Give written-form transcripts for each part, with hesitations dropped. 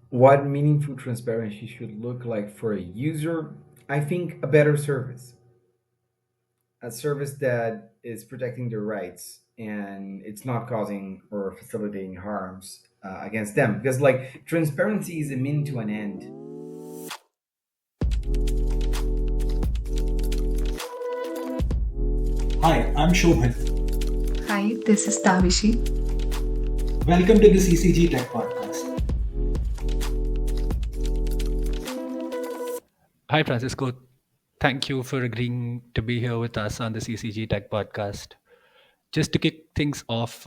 What meaningful transparency should look like for a user? I think a better service, a service that is protecting their rights and it's not causing or facilitating harms against them. Because like transparency is a mean to an end. Hi, I'm Shobhit. Hi, this is Tavishi. Welcome to the CCG Tech Podcast. Hi, Francisco. Thank you for agreeing to be here with us on the CCG Tech Podcast. Just to kick things off,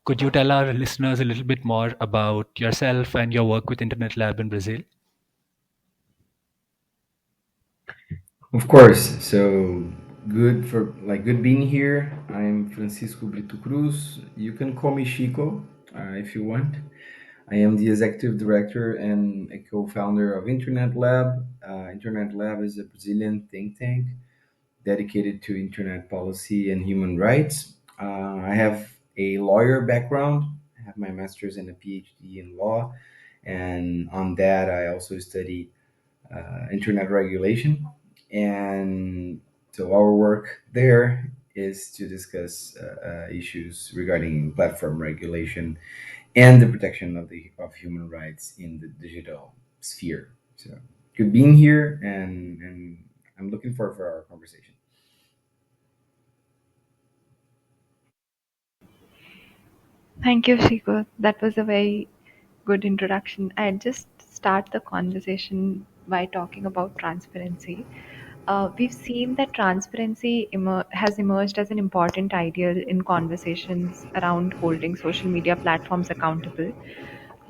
could you tell our listeners a little bit more about yourself and your work with InternetLab in Brazil? Of course. So good being here. I'm Francisco Brito Cruz. You can call me Chico if you want. I am the executive director and a co-founder of InternetLab. InternetLab is a Brazilian think tank dedicated to internet policy and human rights. I have a lawyer background. I have my master's and a PhD in law, and on that, I also study internet regulation. And so our work there is to discuss issues regarding platform regulation and the protection of human rights in the digital sphere. So good being here, and I'm looking forward for our conversation. Thank you, Chico. That was a very good introduction. I'll just start the conversation by talking about transparency. We've seen that transparency has emerged as an important ideal in conversations around holding social media platforms accountable.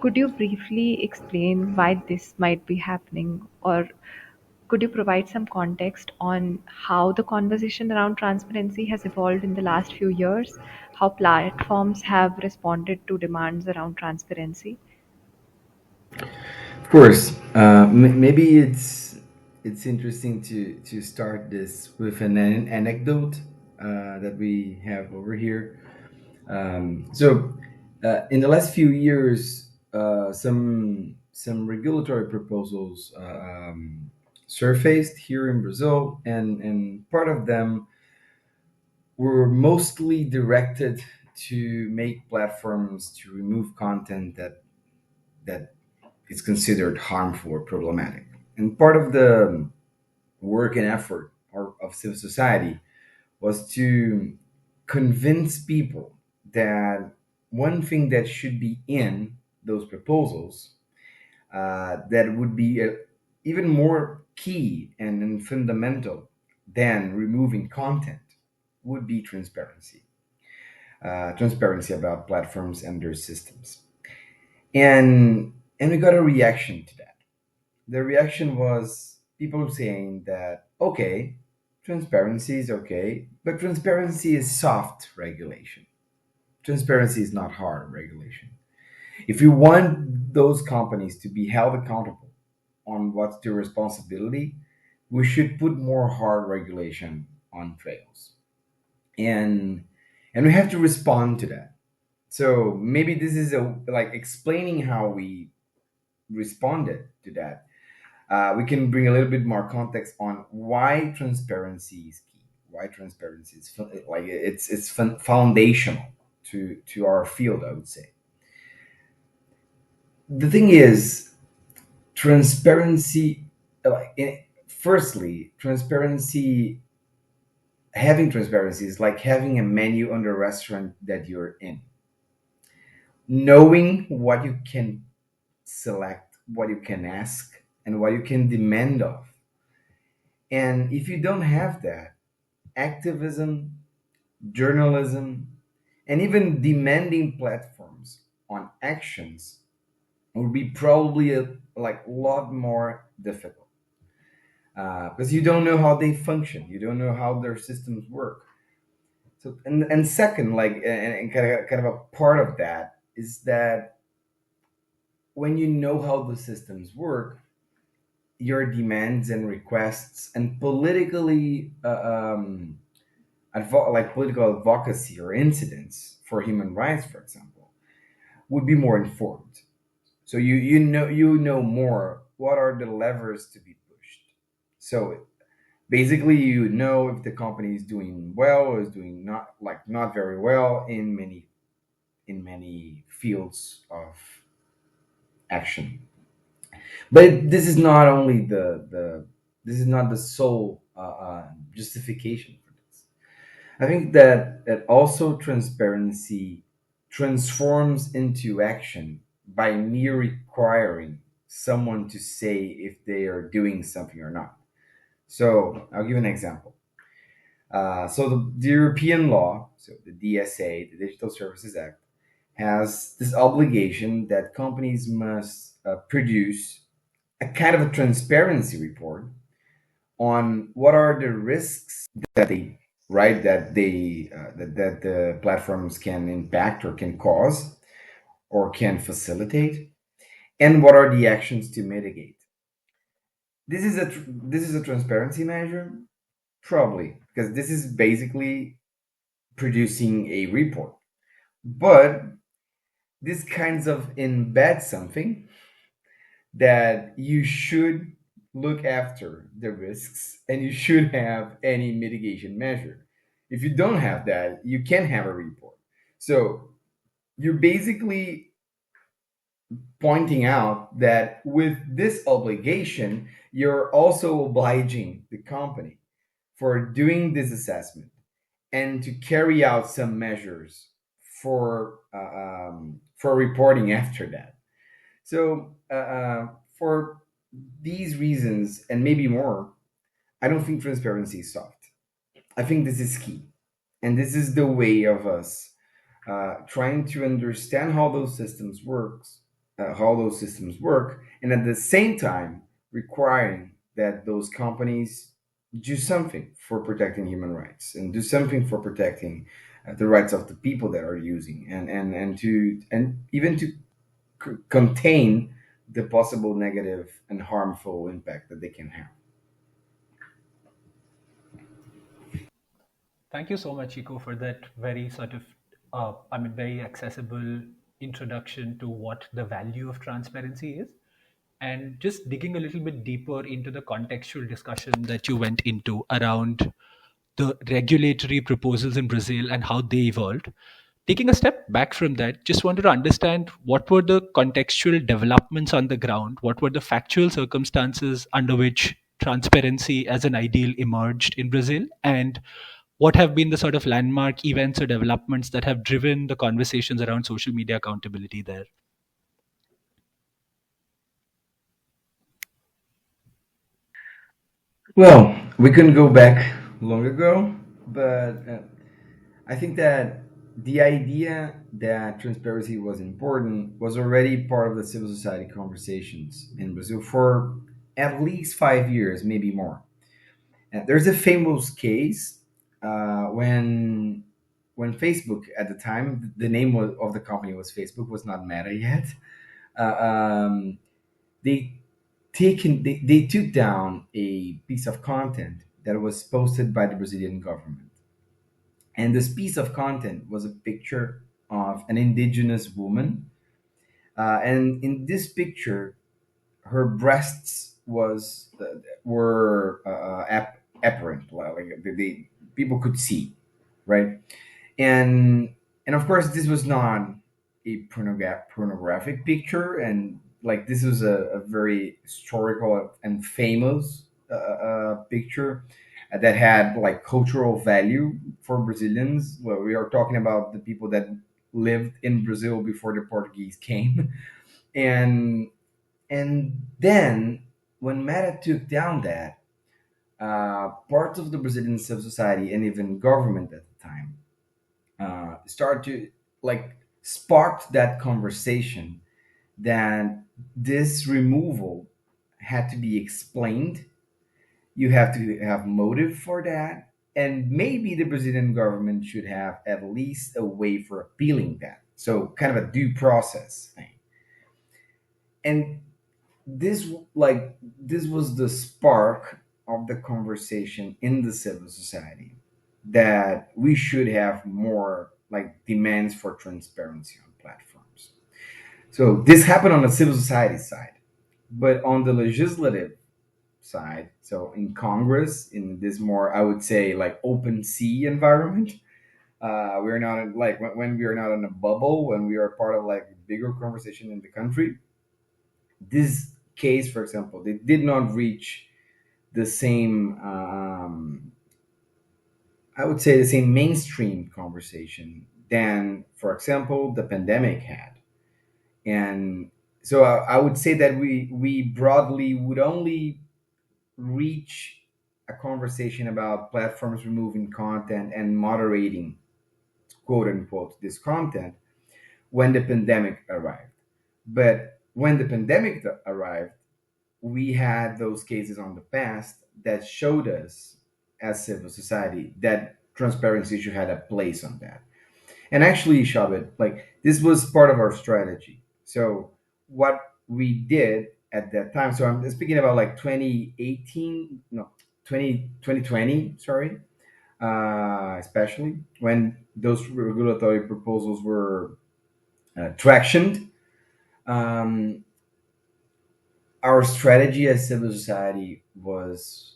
Could you briefly explain why this might be happening, or could you provide some context on how the conversation around transparency has evolved in the last few years? How platforms have responded to demands around transparency? Of course, maybe it's interesting to start this with an anecdote that we have over here. In the last few years, some regulatory proposals surfaced here in Brazil, and part of them were mostly directed to make platforms to remove content that is considered harmful or problematic. And part of the work and effort of civil society was to convince people that one thing that should be in those proposals that would be even more key and fundamental than removing content would be transparency. Transparency about platforms and their systems. And we got a reaction to that. The reaction was people saying that, okay, transparency is okay, but transparency is soft regulation. Transparency is not hard regulation. If you want those companies to be held accountable on what's their responsibility, we should put more hard regulation on trails. And we have to respond to that. So maybe this is a like explaining how we responded to that. We can bring a little bit more context on why transparency is key. Why transparency is like it's foundational to our field, I would say. The thing is, transparency. Firstly, transparency. Having transparency is like having a menu on the restaurant that you're in. Knowing what you can select, what you can ask, and what you can demand of. And if you don't have that, activism, journalism, and even demanding platforms on actions would be probably a lot more difficult because you don't know how they function, you don't know how their systems work. So and second, and kind of a part of that is that when you know how the systems work, your demands and requests and political advocacy or incidents for human rights, for example, would be more informed. So you know more what are the levers to be pushed. So basically, you know if the company is doing well or is doing not very well in many fields of action. But this is not only the this is not the sole justification for this. I think that also transparency transforms into action by mere requiring someone to say if they are doing something or not. So I'll give an example. So the European law, so the DSA, the Digital Services Act, has this obligation that companies must produce a kind of a transparency report on what are the risks that they right that the platforms can impact or can cause or can facilitate, and what are the actions to mitigate. This is a transparency measure, probably because this is basically producing a report, but this kinds of embed something that you should look after the risks and you should have any mitigation measure. If you don't have that, you can't have a report. So you're basically pointing out that with this obligation, you're also obliging the company for doing this assessment and to carry out some measures for reporting after that. So for these reasons and maybe more, I don't think transparency is soft. I think this is key, and this is the way of us trying to understand how those systems work, and at the same time requiring that those companies do something for protecting human rights and do something for protecting the rights of the people that are using, and even to contain the possible negative and harmful impact that they can have. Thank you so much, Chico, for that very sort of, very accessible introduction to what the value of transparency is. And just digging a little bit deeper into the contextual discussion that you went into around the regulatory proposals in Brazil and how they evolved. Taking a step back from that, just wanted to understand what were the contextual developments on the ground, what were the factual circumstances under which transparency as an ideal emerged in Brazil, and what have been the sort of landmark events or developments that have driven the conversations around social media accountability there? Well, we couldn't go back long ago, but I think that the idea that transparency was important was already part of the civil society conversations in Brazil for at least 5 years, maybe more. There's a famous case when Facebook at the time, the name of the company was Facebook, was not Meta yet. Um, they they took down a piece of content that was posted by the Brazilian government, and this piece of content was a picture of an indigenous woman, and in this picture, her breasts were apparent, like the people could see, right? And of course this was not a pornographic picture, and like this was a very historical and famous picture that had like cultural value for Brazilians. Well, we are talking about the people that lived in Brazil before the Portuguese came. And and then when Meta took down that, parts of the Brazilian civil society and even government at the time started to like sparked that conversation that this removal had to be explained. You have to have motive for that, and maybe the Brazilian government should have at least a way for appealing that. So kind of a due process thing. And this was the spark of the conversation in the civil society that we should have more like demands for transparency on platforms. So this happened on the civil society side, but on the legislative side, so in Congress, in this more, I would say, like open sea environment, we're not like when we are not in a bubble, when we are part of like a bigger conversation in the country. This case, for example, they did not reach the same, I would say, the same mainstream conversation than, for example, the pandemic had. And so I would say that we broadly would only reach a conversation about platforms removing content and moderating, quote unquote, this content when the pandemic arrived. But when the pandemic arrived, we had those cases on the past that showed us as civil society that transparency should have a place on that. And actually, Shabbat, like this was part of our strategy. So what we did at that time, so I'm speaking about like 2018, no, 2020, sorry, especially when those regulatory proposals were tractioned. Um, our strategy as civil society was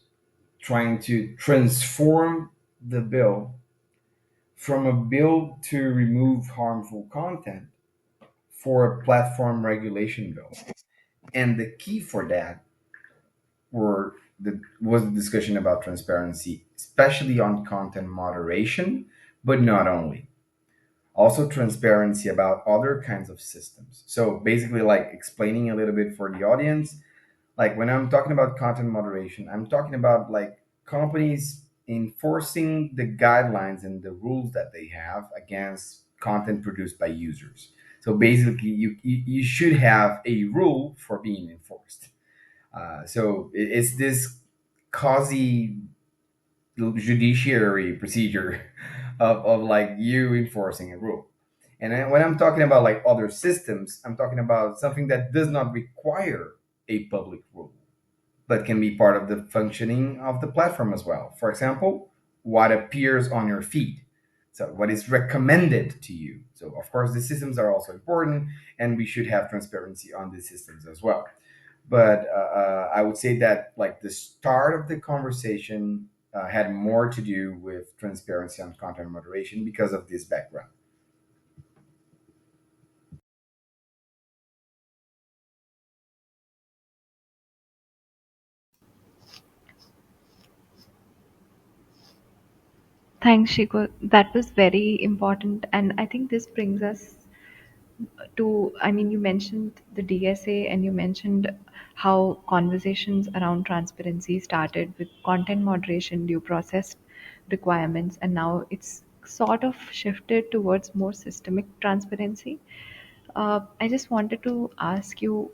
trying to transform the bill from a bill to remove harmful content for a platform regulation bill. And the key for that was the discussion about transparency, especially on content moderation, but not only. Also, transparency about other kinds of systems. So, basically, like explaining a little bit for the audience, like when I'm talking about content moderation, I'm talking about like companies enforcing the guidelines and the rules that they have against content produced by users. So basically, you should have a rule for being enforced. So it's this quasi judiciary procedure of like you enforcing a rule. And then when I'm talking about like other systems, I'm talking about something that does not require a public rule but can be part of the functioning of the platform as well. For example, what appears on your feed. So, what is recommended to you. So, of course, the systems are also important, and we should have transparency on the systems as well. But I would say that, like, the start of the conversation had more to do with transparency on content moderation because of this background. Thanks, Chico. That was very important. And I think this brings us to, I mean, you mentioned the DSA and you mentioned how conversations around transparency started with content moderation, due process requirements, and now it's sort of shifted towards more systemic transparency. I just wanted to ask you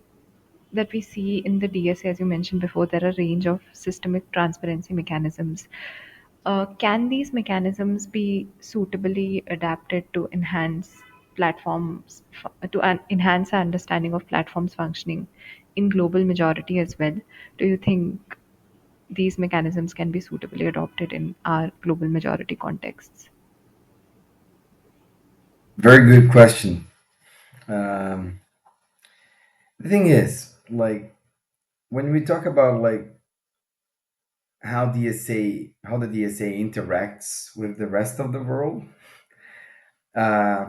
that we see in the DSA, as you mentioned before, there are a range of systemic transparency mechanisms. Can these mechanisms be suitably adapted to enhance enhance our understanding of platforms functioning in global majority as well? Do you think these mechanisms can be suitably adopted in our global majority contexts? Very good question. Um, the thing is, like, when we talk about like how the DSA interacts with the rest of the world.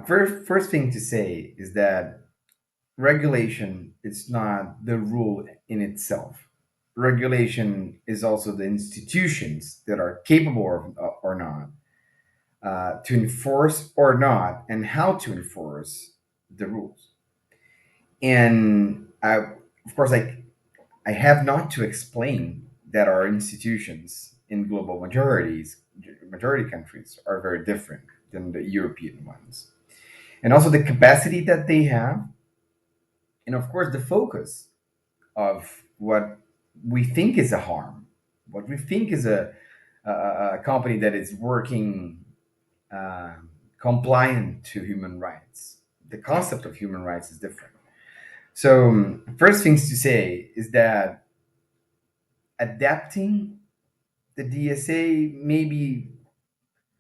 First thing to say is that regulation is not the rule in itself. Regulation is also the institutions that are capable or not to enforce or not, and how to enforce the rules. And of course, I have not to explain that our institutions in global majority countries, are very different than the European ones. And also the capacity that they have, and of course, the focus of what we think is a harm, what we think is a company that is working uh, compliant to human rights. The concept of human rights is different. So, first things to say is that adapting the DSA may be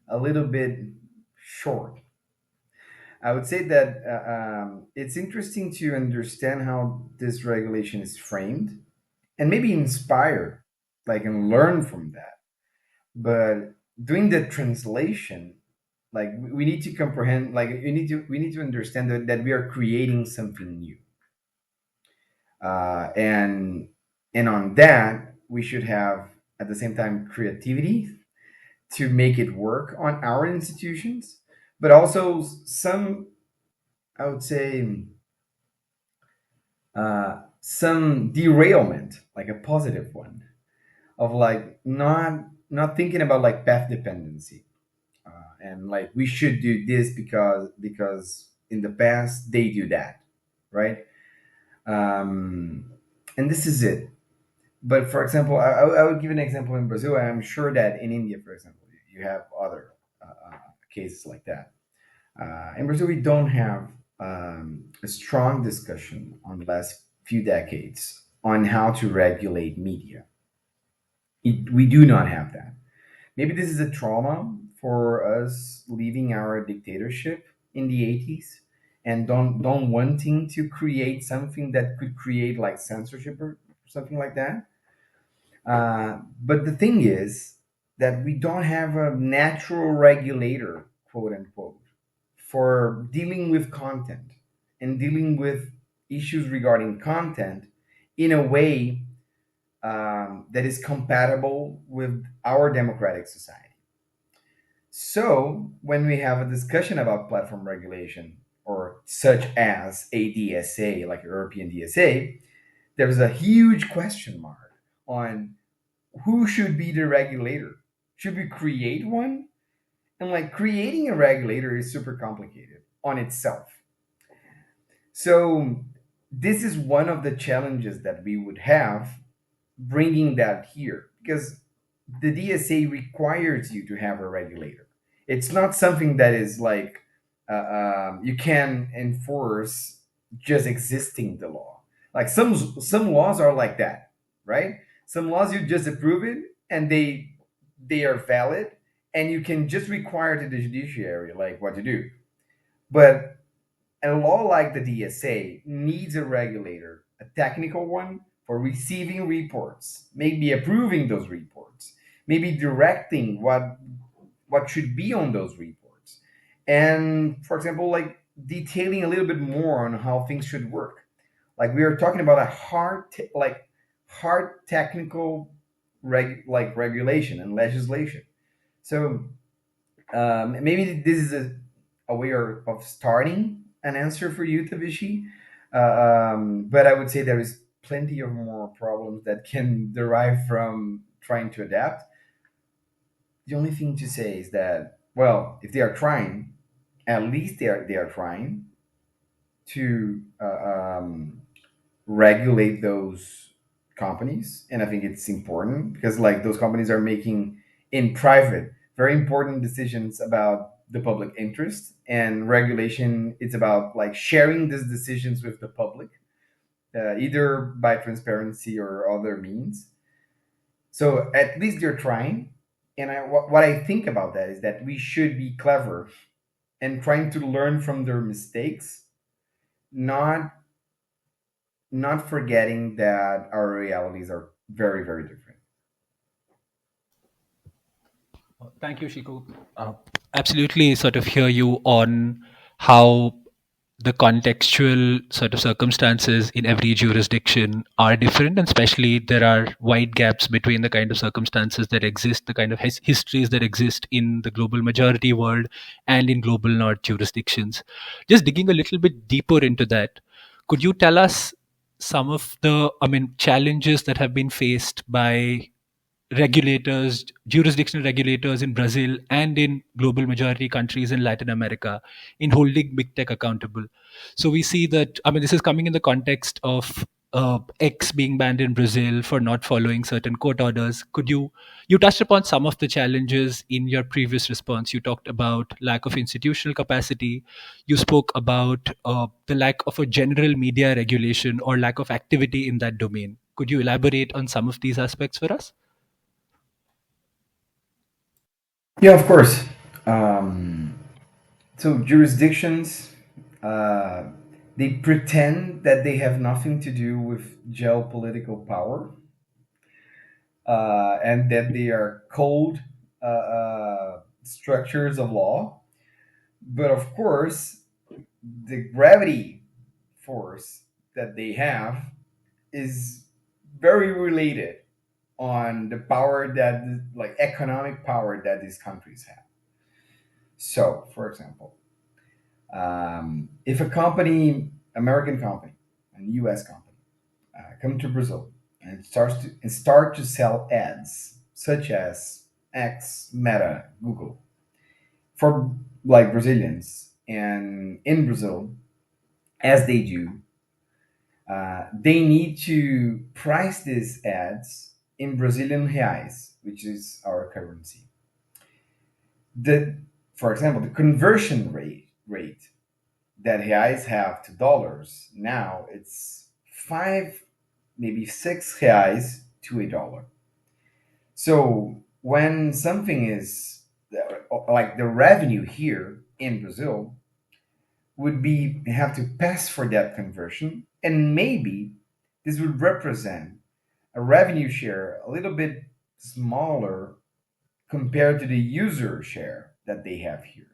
a little bit short. I would say that it's interesting to understand how this regulation is framed and maybe inspire, like, and learn from that. But doing the translation, like, we need to comprehend, like, we need to understand that we are creating something new, and on that we should have at the same time creativity to make it work on our institutions, but also some, I would say, some derailment, like a positive one, of like not thinking about like path dependency, and like we should do this because in the past they do that, right? And this is it. But for example, I would give an example in Brazil. I'm sure that in India, for example, you have other cases like that. In Brazil, we don't have a strong discussion on the last few decades on how to regulate media. We do not have that. Maybe this is a trauma for us leaving our dictatorship in the 80s and don't wanting to create something that could create like censorship or something like that. But the thing is that we don't have a natural regulator, quote unquote, for dealing with content and dealing with issues regarding content in a way that is compatible with our democratic society. So, when we have a discussion about platform regulation, or such as a DSA, like European DSA, there's a huge question mark on who should be the regulator. Should we create one? And like creating a regulator is super complicated on itself. So, this is one of the challenges that we would have bringing that here, because the DSA requires you to have a regulator. It's not something that is like you can enforce just existing the law. Like some laws are like that, right? Some laws you just approve it and they are valid, and you can just require to the judiciary like what to do. But a law like the DSA needs a regulator, a technical one, for receiving reports, maybe approving those reports, maybe directing what should be on those reports, and for example, like detailing a little bit more on how things should work. Like we are talking about a hard technical regulation and legislation. So maybe this is a way of starting an answer for you, Tavishi. But I would say there is plenty of more problems that can derive from trying to adapt. The only thing to say is that, well, if they are trying, at least they are trying to regulate those companies, and I think it's important because like those companies are making in private very important decisions about the public interest, and regulation it's about like sharing these decisions with the public, either by transparency or other means. So at least they're trying, and what I think about that is that we should be clever and trying to learn from their mistakes, not not forgetting that our realities are very very different. Thank you, Chico. Absolutely, sort of hear you on how the contextual sort of circumstances in every jurisdiction are different, and especially there are wide gaps between the kind of circumstances that exist, the kind of histories that exist in the global majority world and in global north jurisdictions. Just digging a little bit deeper into that, could you tell us some of the, I mean, challenges that have been faced by regulators, jurisdictional regulators in Brazil and in global majority countries in Latin America in holding big tech accountable? So we see that, I mean, this is coming in the context of X being banned in Brazil for not following certain court orders. You touched upon some of the challenges in your previous response. You talked about lack of institutional capacity. You spoke about the lack of a general media regulation or lack of activity in that domain. Could you elaborate on some of these aspects for us? Yeah, of course. Um, So jurisdictions, they pretend that they have nothing to do with geopolitical power, and that they are cold structures of law. But of course, the gravity force that they have is very related on the power that, like economic power, that these countries have. So, for example, if a company, American company, and U.S. company, come to Brazil and start to sell ads such as X, Meta, Google for like Brazilians, and in Brazil, as they do, they need to price these ads in Brazilian reais, which is our currency. The, for example, the conversion rate that reais have to dollars now, it's 5, maybe 6 reais to a dollar. So when something is like the revenue here in Brazil would be have to pass for that conversion, and maybe this would represent a revenue share a little bit smaller compared to the user share that they have here.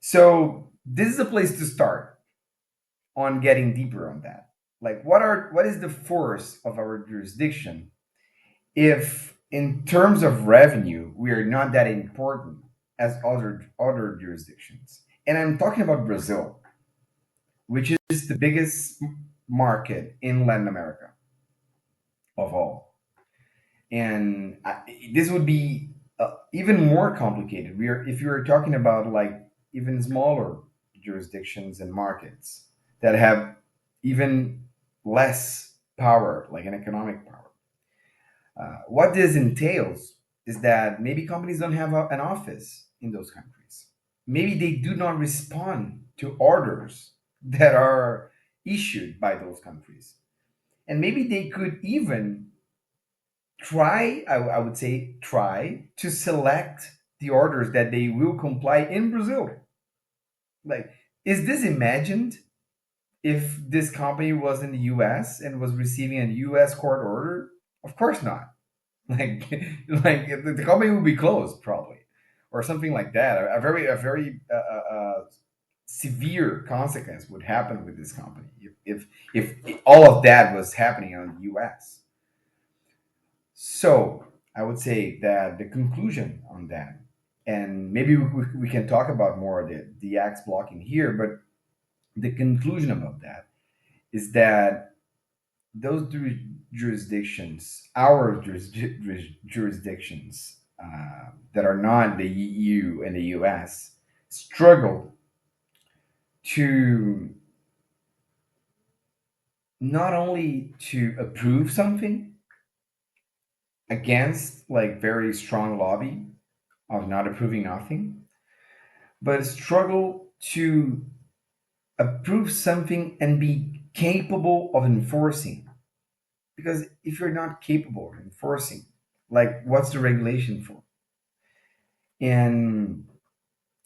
So this is a place to start on getting deeper on that. Like what is the force of our jurisdiction if in terms of revenue we are not that important as other jurisdictions? And I'm talking about Brazil, which is the biggest market in Latin America of all. And this would be even more complicated. If you are talking about like even smaller jurisdictions and markets that have even less power, like an economic power. What this entails is that maybe companies don't have an office in those countries. Maybe they do not respond to orders that are issued by those countries. And maybe they could even I would say, try to select the orders that they will comply in Brazil. Like, is this imagined if this company was in the US and was receiving a US court order? Of course not. Like, like the company would be closed probably, or something like that. A very severe consequence would happen with this company if all of that was happening in the US. So I would say that the conclusion on that, and maybe we can talk about more the acts blocking here, but the conclusion about that is that those jurisdictions, our jurisdictions that are not the EU and the US, struggle to not only to approve something against like very strong lobby of not approving nothing, but struggle to approve something and be capable of enforcing. Because if you're not capable of enforcing, like what's the regulation for? And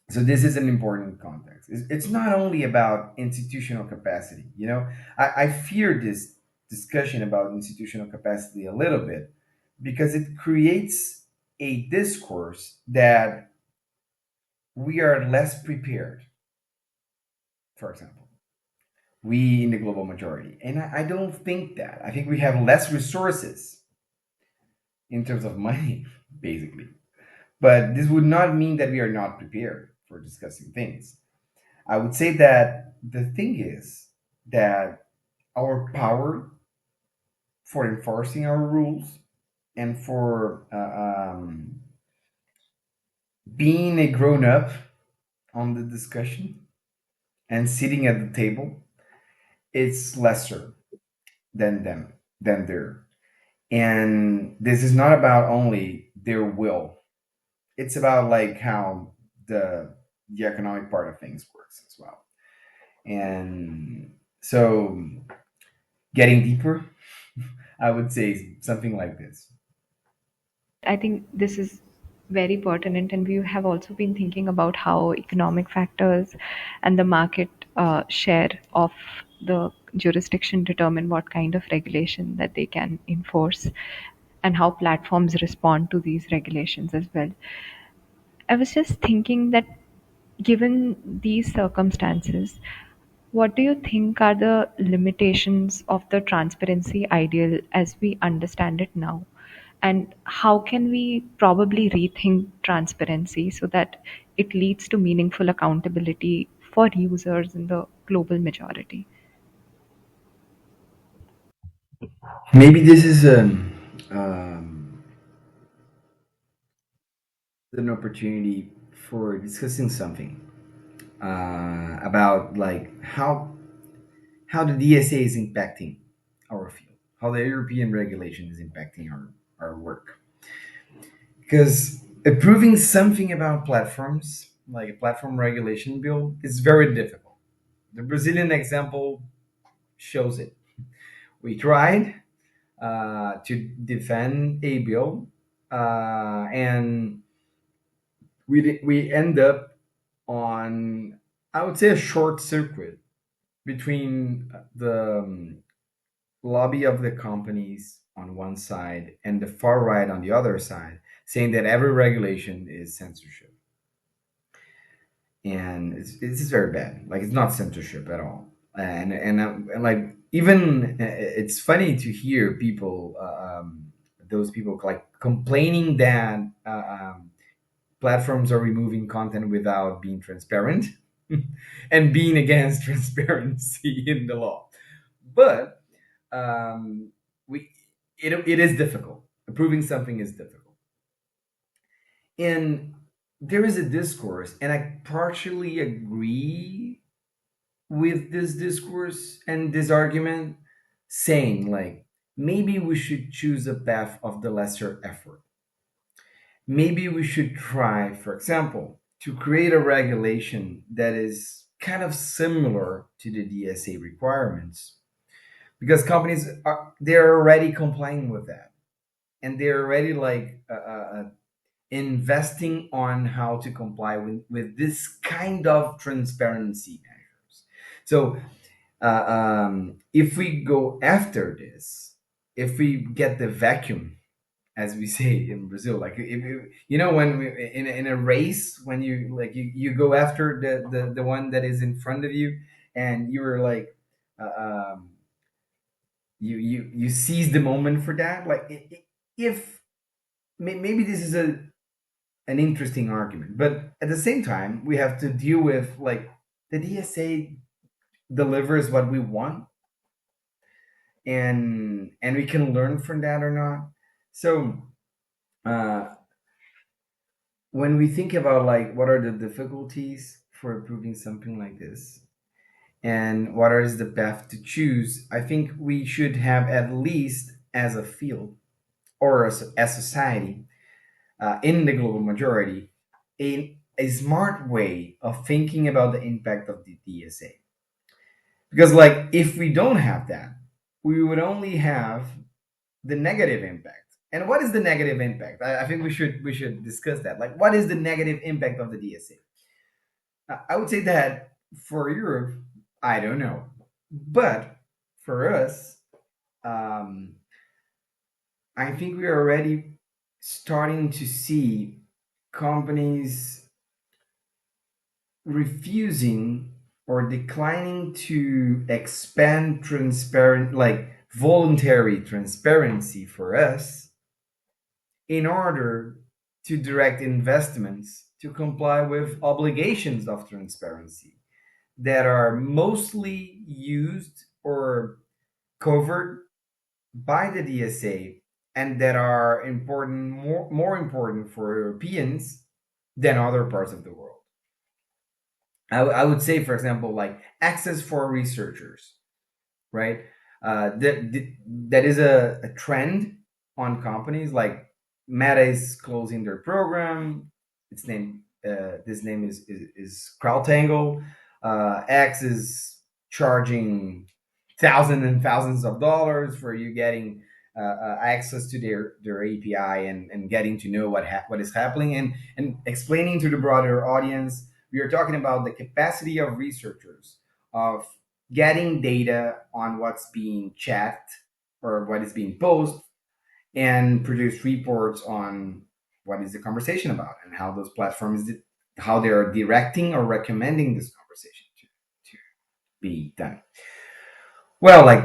so this is an important context. It's not only about institutional capacity. You know, I fear this discussion about institutional capacity a little bit because it creates a discourse that we are less prepared, for example, we in the global majority. And I don't think that. I think we have less resources in terms of money, basically. But this would not mean that we are not prepared for discussing things. I would say that the thing is that our power for enforcing our rules and for being a grown up on the discussion and sitting at the table, it's lesser than them, than their. And this is not about only their will. It's about like how the economic part of things works as well. And so getting deeper, I would say something like this. I think this is very pertinent, and we have also been thinking about how economic factors and the market share of the jurisdiction determine what kind of regulation that they can enforce and how platforms respond to these regulations as well. I was just thinking that given these circumstances, what do you think are the limitations of the transparency ideal as we understand it now? And how can we probably rethink transparency so that it leads to meaningful accountability for users in the global majority? Maybe this is um, an opportunity for discussing something about like how the DSA is impacting our field, how the European regulation is impacting our work. Because approving something about platforms, like a platform regulation bill, is very difficult. The Brazilian example shows it. We tried to defend a bill, and we end up on, I would say, a short circuit between the lobby of the companies on one side and the far right on the other side, saying that every regulation is censorship. And it's just very bad. Like, it's not censorship at all. And like, even it's funny to hear people, those people like complaining that platforms are removing content without being transparent and being against transparency in the law. But we it is difficult. Approving something is difficult, and there is a discourse, and I partially agree with this discourse and this argument, saying like maybe we should choose a path of the lesser effort. Maybe we should try, for example, to create a regulation that is kind of similar to the DSA requirements, because companies are they're already complying with that, and they're already like investing on how to comply with this kind of transparency measures. So if we go after this, if we get the vacuum, as we say in Brazil, like you know, when in a race, when you like you go after the one that is in front of you, and you're like you seize the moment for that. Like if maybe this is an interesting argument, but at the same time we have to deal with like the DSA delivers what we want, and we can learn from that or not. So uh, when we think about like what are the difficulties for approving something like this and what is the path to choose, I think we should have, at least as a field or as society, in the global majority, a smart way of thinking about the impact of the DSA. Because like if we don't have that, we would only have the negative impact. And what is the negative impact? I think we should discuss that. Like, what is the negative impact of the DSA? I would say that for Europe, I don't know, but for us, um, I think we are already starting to see companies refusing or declining to expand transparent, like voluntary transparency for us, in order to direct investments to comply with obligations of transparency that are mostly used or covered by the DSA, and that are important, more important for Europeans than other parts of the world. I would say, for example, like access for researchers, right? That is a trend on companies. Like Meta is closing their program. Its name, this name is CrowdTangle. X is charging thousands and thousands of dollars for you getting access to their API, and getting to know what is happening, and explaining to the broader audience. We are talking about the capacity of researchers of getting data on what's being checked or what is being posted, and produce reports on what is the conversation about, and how those platforms how they are directing or recommending this conversation to be done. Well, like,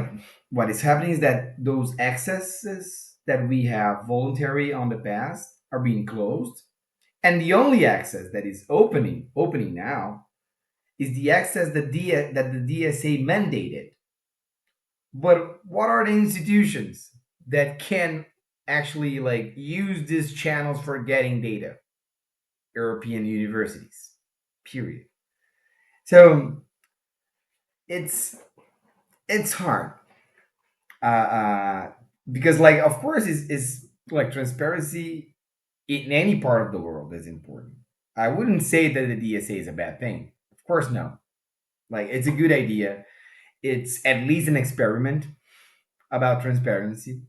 what is happening is that those accesses that we have voluntary on the past are being closed, and the only access that is opening now is the access that the DSA mandated. But what are the institutions that can actually like use these channels for getting data? European universities. Period. So it's it's hard, because, like, of course, is like transparency in any part of the world is important. I wouldn't say that the DSA is a bad thing. Of course, no. Like, it's a good idea. It's at least an experiment about transparency.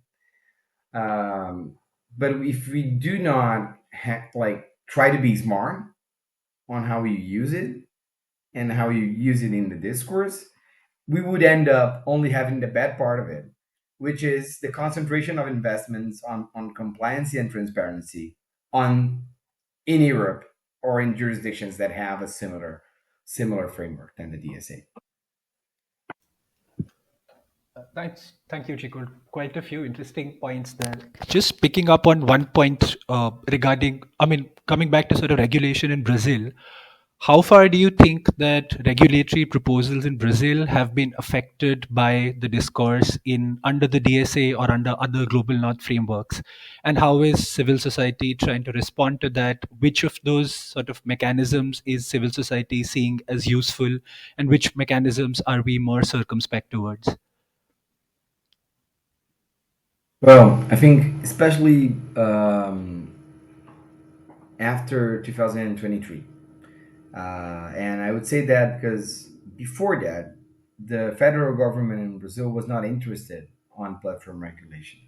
Um, but if we do not like try to be smart on how you use it and how you use it in the discourse, we would end up only having the bad part of it, which is the concentration of investments on compliance and transparency on in Europe or in jurisdictions that have a similar framework than the DSA. Thank you, Chico. Quite a few interesting points there. Just picking up on one point regarding, I mean, coming back to sort of regulation in Brazil, how far do you think that regulatory proposals in Brazil have been affected by the discourse in under the DSA or under other global north frameworks? And how is civil society trying to respond to that? Which of those sort of mechanisms is civil society seeing as useful, and which mechanisms are we more circumspect towards? Well, I think especially after 2023. And I would say that because before that, the federal government in Brazil was not interested on platform regulation.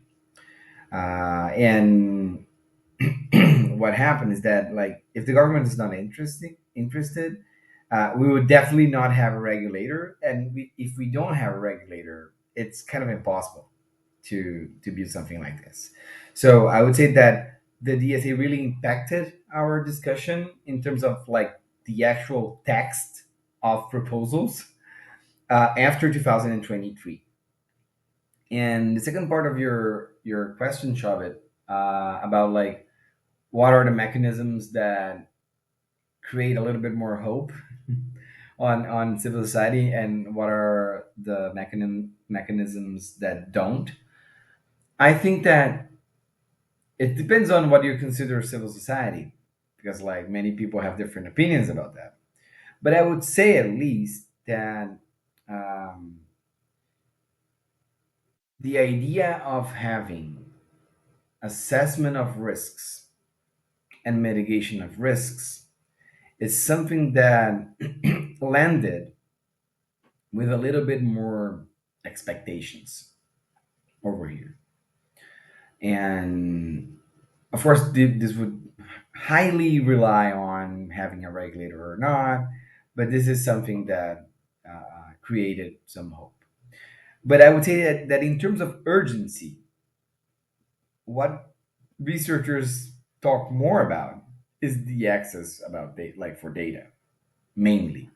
And what happened is that, like, if the government is not interested, we would definitely not have a regulator. And if we don't have a regulator, it's kind of impossible to build something like this. So I would say that the DSA really impacted our discussion in terms of like the actual text of proposals after 2023. And the second part of your question, Shabit, about like what are the mechanisms that create a little bit more hope on civil society, and what are the mechanisms that don't. I think that it depends on what you consider civil society, because like many people have different opinions about that. But I would say at least that um, the idea of having assessment of risks and mitigation of risks is something that landed with a little bit more expectations over here. And of course, this would highly rely on having a regulator or not, but this is something that created some hope. But I would say that in terms of urgency, what researchers talk more about is the access about data, like for data mainly.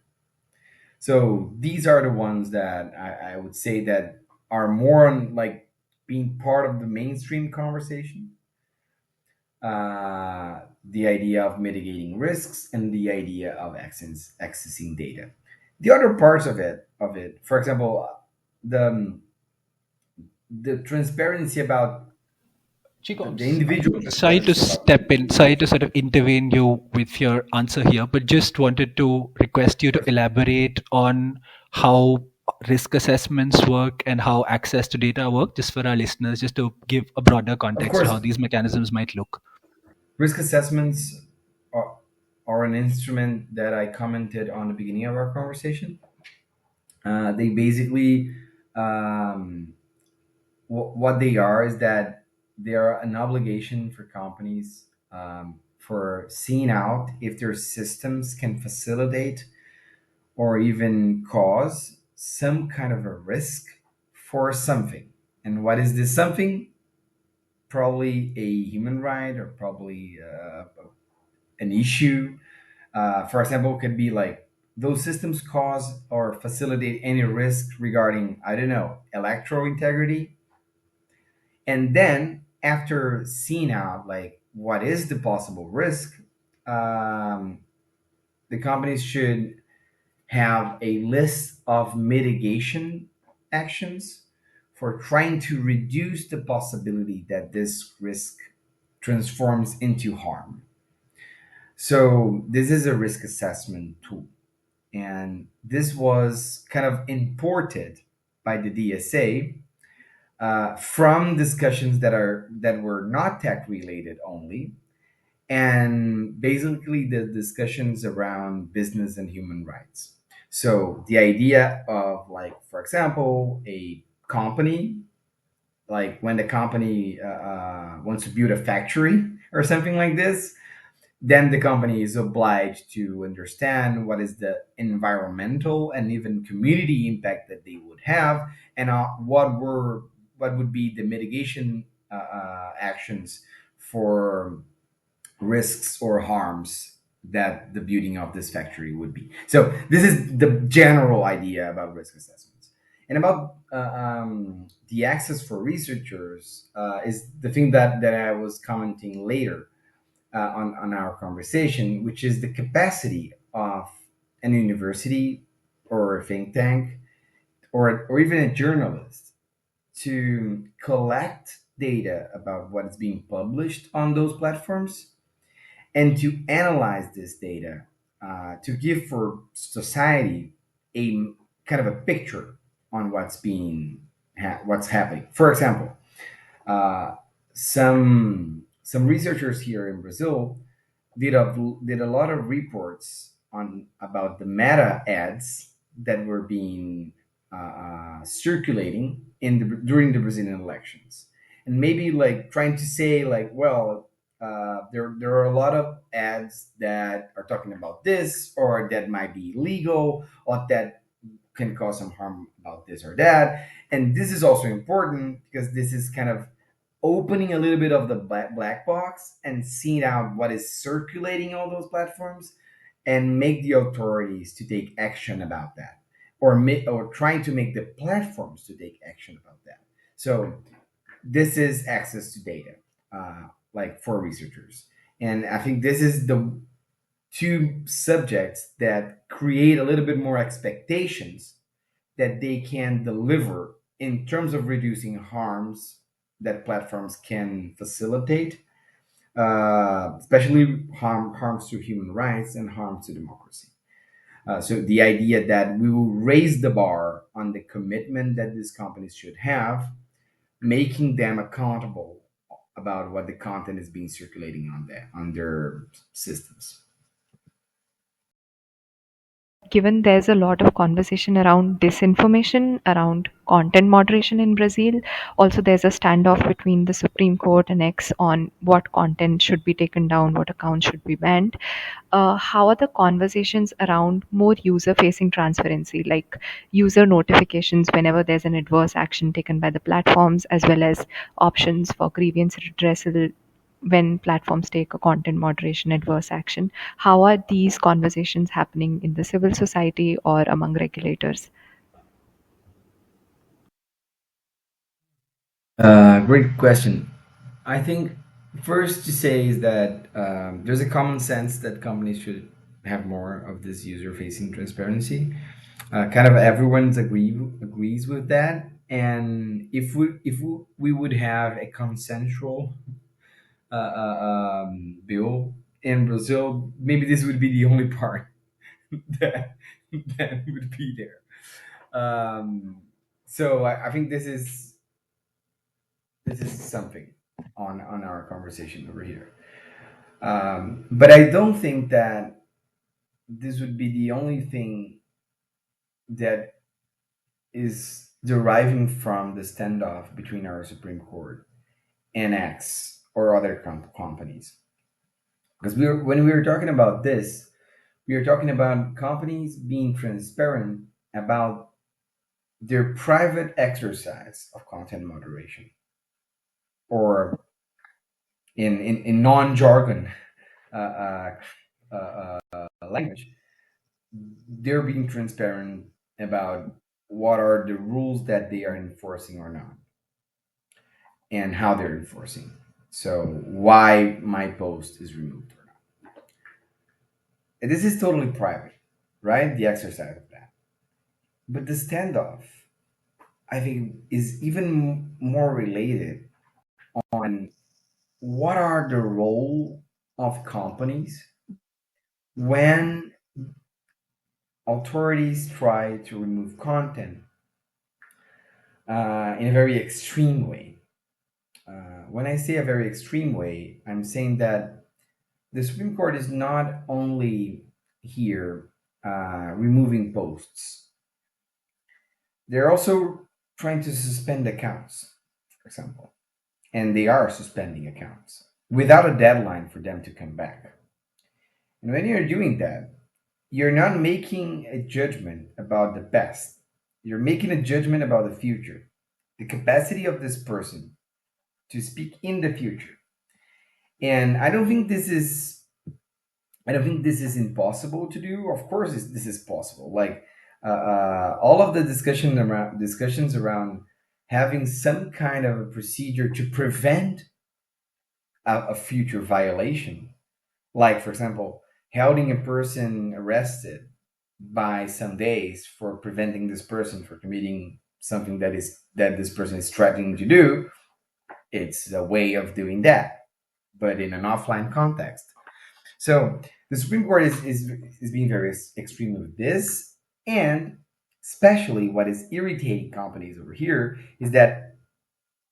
So these are the ones that I would say that are more on like being part of the mainstream conversation. The idea of mitigating risks and the idea of accessing data. The other parts of it, for example, the the transparency about Chico, the individual sorry to transparency about. step in, sorry to sort of intervene you with your answer here, but just wanted to request you to elaborate on how risk assessments work and how access to data work, just for our listeners, just to give a broader Of context to course, how these mechanisms might look. risk assessments are an instrument that I commented on the beginning of our conversation. They basically um, what they are is that they are an obligation for companies, for seeing out if their systems can facilitate or even cause some kind of a risk for something. And what is this something? Probably a human right, or probably an issue. For example, could be like those systems cause or facilitate any risk regarding, I don't know, electoral integrity. And then after seeing out like what is the possible risk, um, the companies should have a list of mitigation actions for trying to reduce the possibility that this risk transforms into harm. So this is a risk assessment tool, and this was kind of imported by the DSA, from discussions that were not tech related only, and basically the discussions around business and human rights. So the idea of, like, for example, a company, like when the company wants to build a factory or something like this, then the company is obliged to understand what is the environmental and even community impact that they would have, and what would be the mitigation actions for risks or harms that the building of this factory would be. So this is the general idea about risk assessments. And about the access for researchers, is the thing that I was commenting later, on our conversation, which is the capacity of an university or a think tank, or even a journalist, to collect data about what is being published on those platforms, and to analyze this data, to give for society a kind of a picture on what's happening. For example, uh, some researchers here in Brazil did a lot of reports on about the meta ads that were being circulating during the Brazilian elections, and maybe like trying to say like, well, there are a lot of ads that are talking about this, or that might be illegal, or that can cause some harm about this or that. And this is also important because this is kind of opening a little bit of the black box and seeing out what is circulating on those platforms, and make the authorities to take action about that, or trying to make the platforms to take action about that. So this is access to data, like for researchers. And I think this is the two subjects that create a little bit more expectations that they can deliver in terms of reducing harms that platforms can facilitate, especially harms to human rights and harms to democracy. So the idea that we will raise the bar on the commitment that these companies should have, making them accountable about what the content is being circulating on their systems. Given there's a lot of conversation around disinformation, around content moderation in Brazil, also there's a standoff between the Supreme Court and X on what content should be taken down, what accounts should be banned. How are the conversations around more user facing transparency, like user notifications whenever there's an adverse action taken by the platforms, as well as options for grievance redressal when platforms take a content moderation adverse action? How are these conversations happening in the civil society or among regulators? Great question. I think first to say is that there's a common sense that companies should have more of this user-facing transparency. Kind of everyone's agrees with that. And if we would have a consensual bill in Brazil, maybe this would be the only part that that would be there. So I think this is something on our conversation over here. But I don't think that this would be the only thing that is deriving from the standoff between our Supreme Court and X or other companies. Because when we were talking about this, we are talking about companies being transparent about their private exercise of content moderation, or in non-jargon uh, language, they're being transparent about what are the rules that they are enforcing or not, and how they're enforcing. So why my post is removed or not. And this is totally private, right? The exercise of that. But the standoff, I think, is even more related on what are the role of companies when authorities try to remove content in a very extreme way. When I say a very extreme way, I'm saying that the Supreme Court is not only here removing posts, they're also trying to suspend accounts, for example. And they are suspending accounts without a deadline for them to come back. And when you're doing that, you're not making a judgment about the past. You're making a judgment about the future, the capacity of this person to speak in the future. And I don't think this is impossible to do. Of course, this is possible. Like all of the discussions around having some kind of a procedure to prevent a future violation, like for example, holding a person arrested by some days for preventing this person from committing something that this person is threatening to do. It's a way of doing that, but in an offline context. So the Supreme Court is being very extreme with this, and especially what is irritating companies over here is that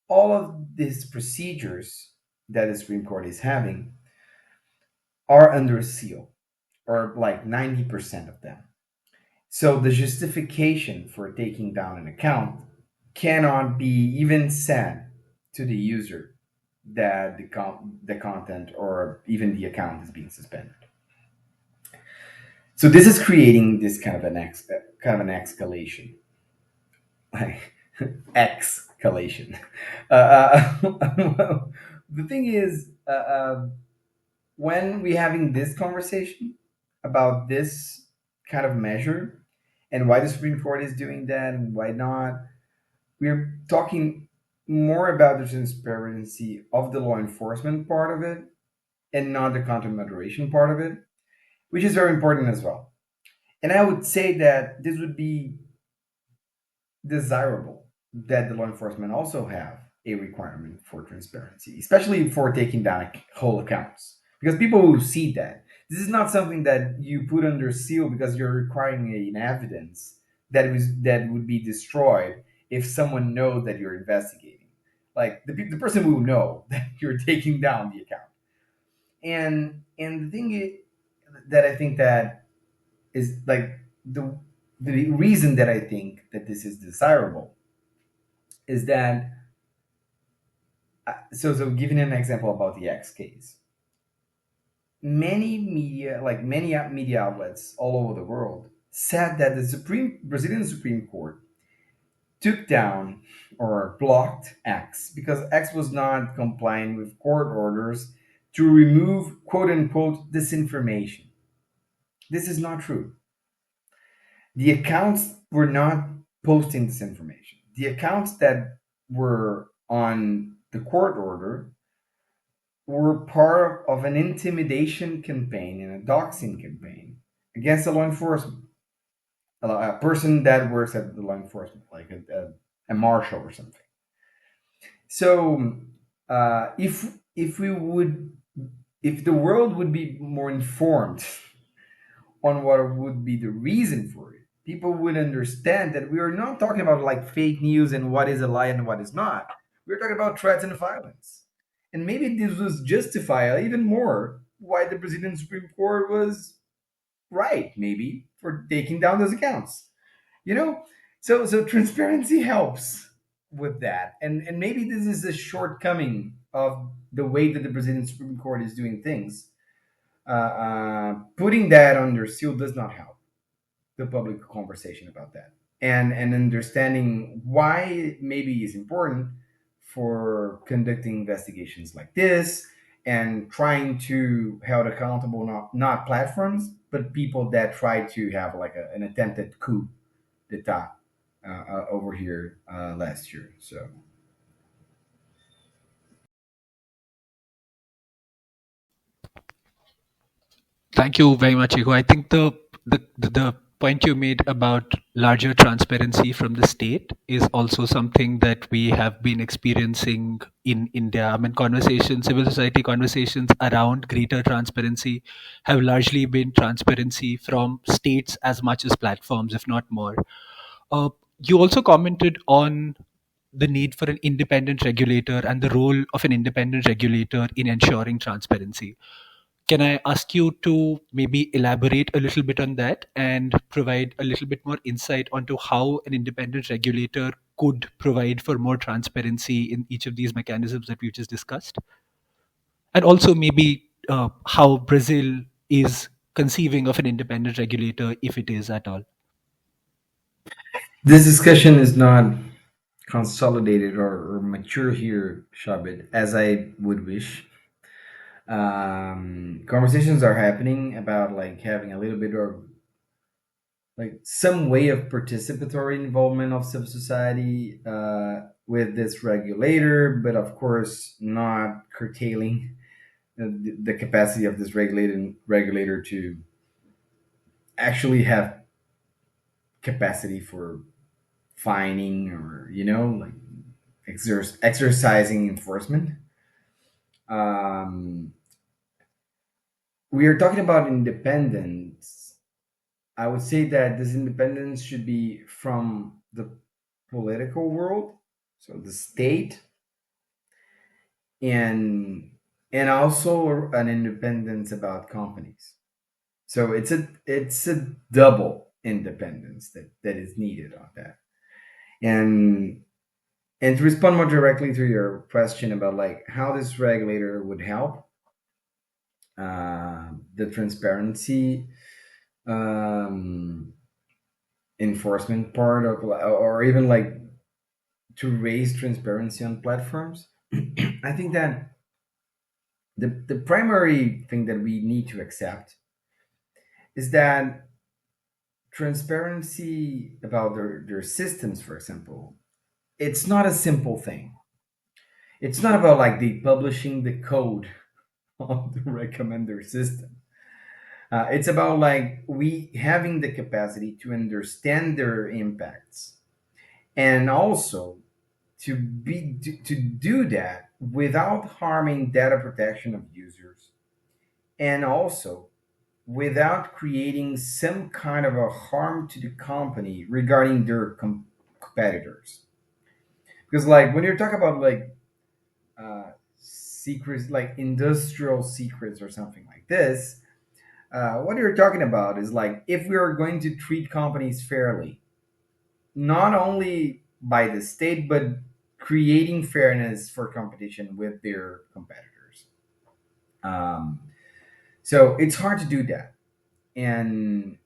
all of these procedures that the Supreme Court is having are under seal, or like 90% of them. So the justification for taking down an account cannot be even said to the user that the content or even the account is being suspended. So this is creating this kind of an escalation, like escalation. The thing is, when we're having this conversation about this kind of measure and why the Supreme Court is doing that and why not, we're talking more about the transparency of the law enforcement part of it and not the content moderation part of it, which is very important as well. And I would say that this would be desirable that the law enforcement also have a requirement for transparency, especially for taking down whole accounts, because people will see that this is not something that you put under seal because you're requiring an evidence that would be destroyed if someone knows that you're investigating. Like the person will know that you're taking down the account. And the thing that I think that is like the reason that I think that this is desirable is that so giving an example about the X case, many media outlets all over the world said that the Brazilian Supreme Court took down or blocked X because X was not complying with court orders to remove quote unquote disinformation. This is not true. The accounts were not posting this information. The accounts that were on the court order were part of an intimidation campaign and a doxing campaign against the law enforcement. A person that works at the law enforcement, like a marshal or something. So if the world would be more informed on what would be the reason for it, people would understand that we are not talking about like fake news and what is a lie and what is not. We're talking about threats and violence. And maybe this was justify even more why the Brazilian Supreme Court was right, maybe, for taking down those accounts. You know, So transparency helps with that, and maybe this is a shortcoming of the way that the Brazilian Supreme Court is doing things. Putting that under seal does not help the public conversation about that, and understanding why it maybe is important for conducting investigations like this, and trying to held accountable not platforms but people that try to have like an attempted coup d'etat over here last year. So Thank you very much, Chico. I think the point you made about larger transparency from the state is also something that we have been experiencing in India. I mean, conversations, civil society conversations around greater transparency have largely been transparency from states as much as platforms, if not more. You also commented on the need for an independent regulator and the role of an independent regulator in ensuring transparency. Can I ask you to maybe elaborate a little bit on that and provide a little bit more insight onto how an independent regulator could provide for more transparency in each of these mechanisms that we've just discussed? And also maybe how Brazil is conceiving of an independent regulator, if it is at all. this discussion is not consolidated or mature here, Shabit, as I would wish. Conversations are happening about like having a little bit of like some way of participatory involvement of civil society with this regulator, but of course not curtailing the capacity of this regulator to actually have capacity for fining or like exercising enforcement. Um, we are talking about independence. I would say that this independence should be from the political world, so the state, and also an independence about companies. So it's a double independence that is needed on that. And to respond more directly to your question about like how this regulator would help the transparency um, enforcement part of, or even like to raise transparency on platforms. I think that the primary thing that we need to accept is that transparency about their systems, for example, it's not a simple thing. It's not about like the publishing the code of the recommender system. It's about like we having the capacity to understand their impacts, and also to do that without harming data protection of users, and also without creating some kind of a harm to the company regarding their competitors. Because like when you're talking about like secrets, like industrial secrets or something like this, what you're talking about is like if we are going to treat companies fairly, not only by the state, but creating fairness for competition with their competitors. Um, so it's hard to do that. And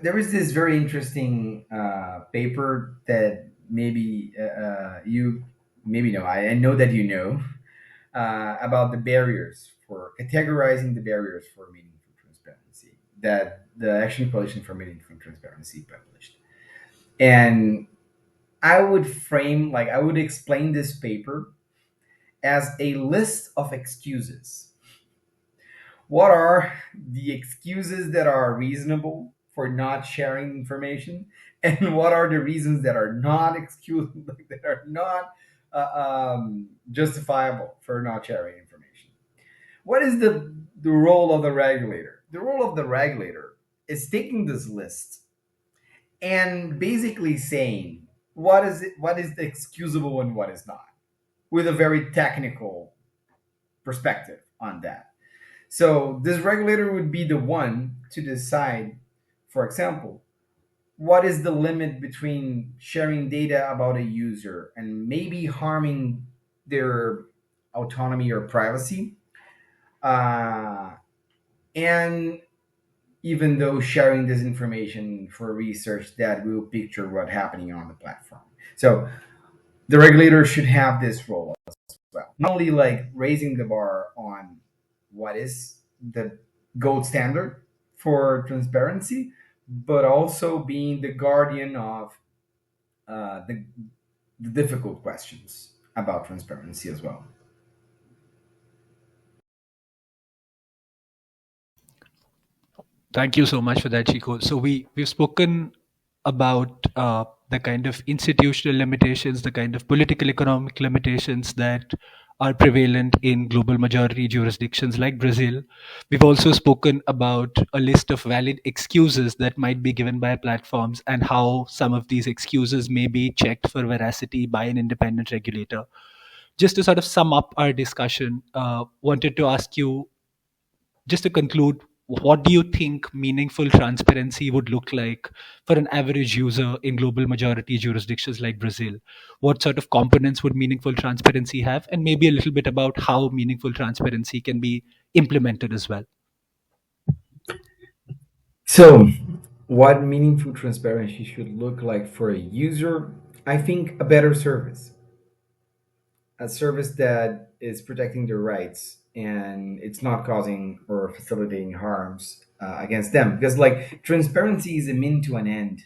there is this very interesting paper that maybe you maybe know. I know that you know about the barriers for categorizing the barriers for meaningful transparency that the Action Coalition for Meaningful Transparency published. And I would explain this paper as a list of excuses. What are the excuses that are reasonable for not sharing information, and what are the reasons that are not excuse that are not justifiable for not sharing information? What is the role of the regulator? The role of the regulator is taking this list and basically saying what is the excusable and what is not, with a very technical perspective on that. So this regulator would be the one to decide, for example, what is the limit between sharing data about a user and maybe harming their autonomy or privacy, uh, and even though sharing this information for research that will picture what's happening on the platform. So the regulator should have this role as well, not only like raising the bar on what is the gold standard for transparency, but also being the guardian of the difficult questions about transparency as well. Thank you so much for that, Chico. So we've spoken about the kind of institutional limitations, the kind of political economic limitations that are prevalent in global majority jurisdictions like Brazil. We've also spoken about a list of valid excuses that might be given by platforms and how some of these excuses may be checked for veracity by an independent regulator. Just to sort of sum up our discussion, wanted to ask you, just to conclude, what do you think meaningful transparency would look like for an average user in global majority jurisdictions like Brazil? What sort of components would meaningful transparency have? And maybe a little bit about how meaningful transparency can be implemented as well. So, what meaningful transparency should look like for a user? I think a better service, a service that is protecting their rights and it's not causing or facilitating harms against them. Because like transparency is a mean to an end,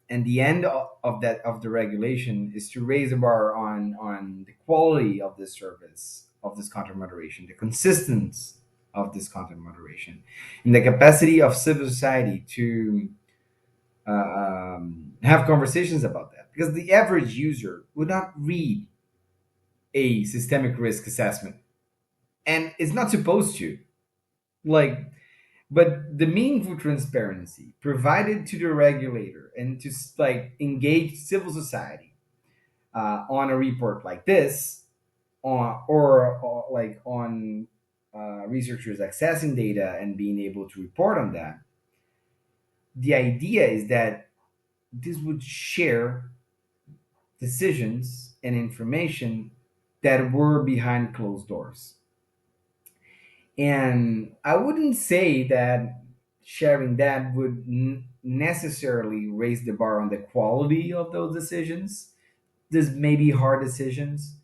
and the end of that of the regulation is to raise the bar on the quality of this service, of this content moderation, the consistency of this content moderation, and the capacity of civil society to have conversations about that. Because the average user would not read a systemic risk assessment, and it's not supposed to. Like, but the meaningful transparency provided to the regulator and to like engage civil society on a report like this, or like on researchers accessing data and being able to report on that. The idea is that this would share decisions and information that were behind closed doors. And I wouldn't say that sharing that would necessarily raise the bar on the quality of those decisions. There's maybe hard decisions.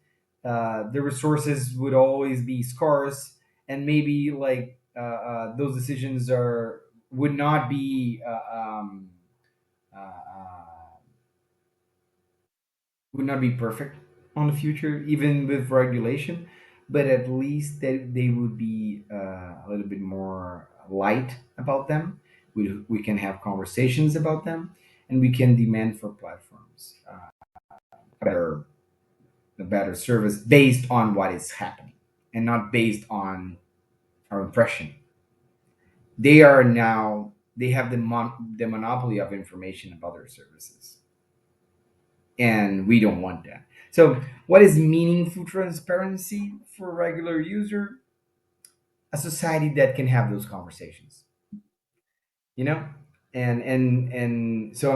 The resources would always be scarce, and maybe like those decisions are would not be would not be perfect on the future, even with regulation, but at least they would be a little bit more light about them. We can have conversations about them, and we can demand for platforms better the better service based on what is happening and not based on our impression. They have the monopoly of information about their services, and we don't want that. So, what is meaningful transparency for a regular user? A society that can have those conversations, you know. And so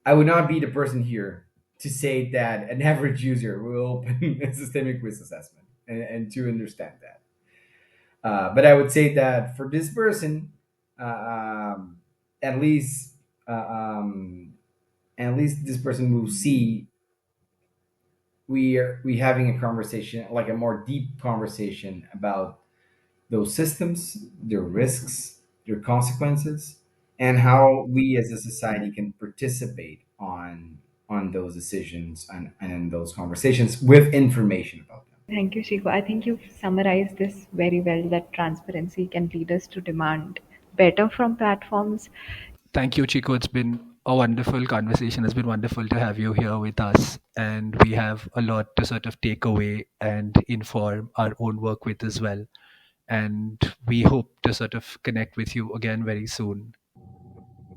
I would not be the person here to say that an average user will open a systemic risk assessment and to understand that. But I would say that for this person, uh, um, at least uh, um, at least this person will see we having a conversation, like a more deep conversation about those systems, their risks, their consequences, and how we as a society can participate on those decisions and in those conversations with information about them. Thank you, Chico. I think you've summarized this very well, that transparency can lead us to demand better from platforms. Thank you, Chico. It's been a wonderful conversation. It's been wonderful to have you here with us. And we have a lot to sort of take away and inform our own work with as well. And we hope to sort of connect with you again very soon.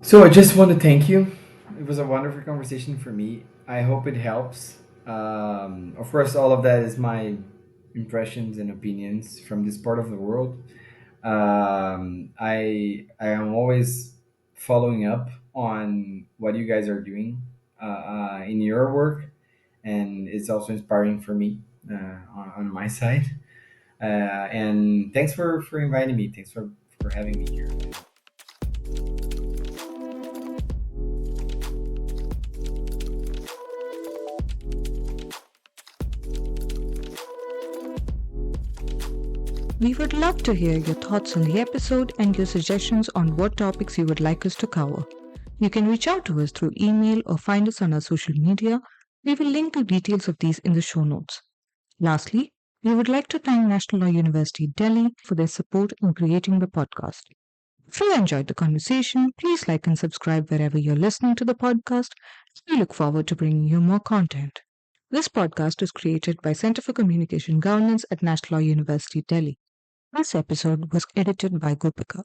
So I just want to thank you. It was a wonderful conversation for me. I hope it helps. Of course, all of that is my impressions and opinions from this part of the world. I am always following up on what you guys are doing in your work, and it's also inspiring for me on my side. And thanks for inviting me. Thanks for having me here. We would love to hear your thoughts on the episode and your suggestions on what topics you would like us to cover. You can reach out to us through email or find us on our social media. We will link to details of these in the show notes. Lastly, we would like to thank National Law University Delhi for their support in creating the podcast. If you enjoyed the conversation, please like and subscribe wherever you're listening to the podcast. We look forward to bringing you more content. This podcast is created by Center for Communication Governance at National Law University Delhi. This episode was edited by Gopika.